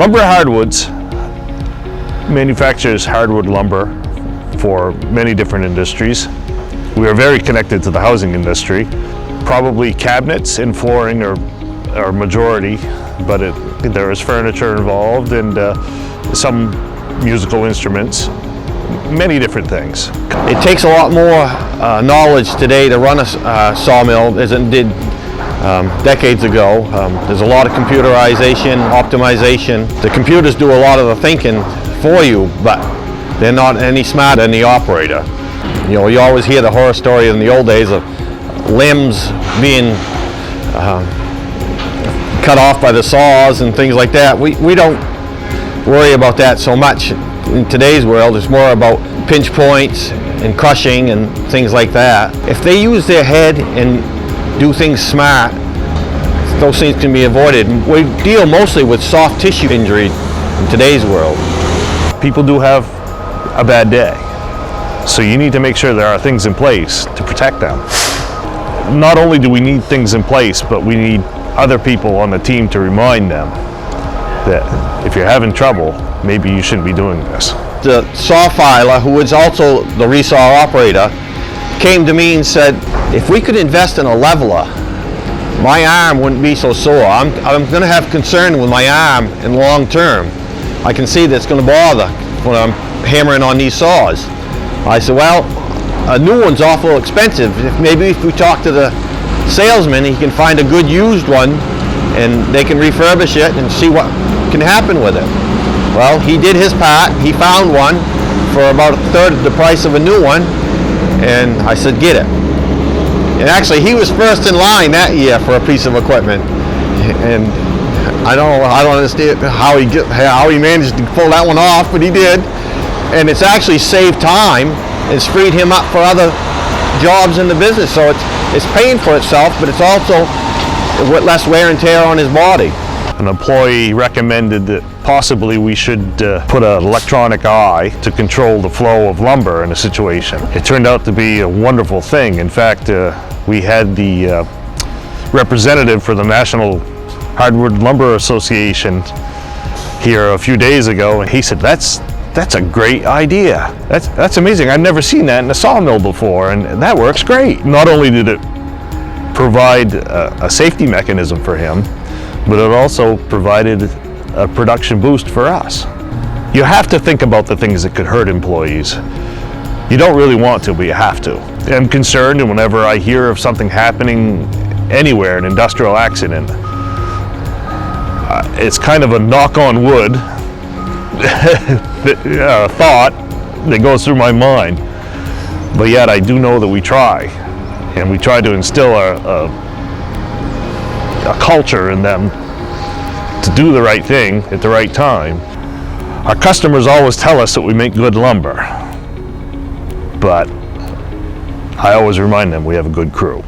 Lumbra Hardwoods manufactures hardwood lumber for many different industries. We are very connected to the housing industry. Probably cabinets and flooring are majority, but there is furniture involved and some musical instruments, many different things. It takes a lot more knowledge today to run a sawmill as it did decades ago. There's a lot of computerization, optimization. The computers do a lot of the thinking for you, but they're not any smarter than the operator. You know, you always hear the horror story in the old days of limbs being cut off by the saws and things like that. We don't worry about that so much in today's world. It's more about pinch points and crushing and things like that. If they use their head and do things smart, those things can be avoided. We deal mostly with soft tissue injury in today's world. People do have a bad day, so you need to make sure there are things in place to protect them. Not only do we need things in place, but we need other people on the team to remind them that if you're having trouble, maybe you shouldn't be doing this. The saw filer, who is also the resaw operator, came to me and said, if we could invest in a leveler, my arm wouldn't be so sore. I'm going to have concern with my arm in long term. I can see that's going to bother when I'm hammering on these saws. I said, well, a new one's awful expensive. Maybe if we talk to the salesman, he can find a good used one and they can refurbish it and see what can happen with it. Well, he did his part. He found one for about a third of the price of a new one, and I said, get it. And actually, he was first in line that year for a piece of equipment, and I don't understand how he managed to pull that one off, but he did. And it's actually saved time. It's freed him up for other jobs in the business, so it's paying for itself, but it's also with less wear and tear on his body. An employee recommended that possibly we should put an electronic eye to control the flow of lumber in a situation. It turned out to be a wonderful thing. In fact, we had the representative for the National Hardwood Lumber Association here a few days ago, and he said, that's a great idea. That's amazing. I've never seen that in a sawmill before, and that works great. Not only did it provide a safety mechanism for him, but it also provided a production boost for us. You have to think about the things that could hurt employees. You don't really want to, but you have to. I'm concerned, and whenever I hear of something happening anywhere, an industrial accident, it's kind of a knock on wood thought that goes through my mind. But yet I do know that we try, and we try to instill a culture in them to do the right thing at the right time. Our customers always tell us that we make good lumber, but I always remind them we have a good crew.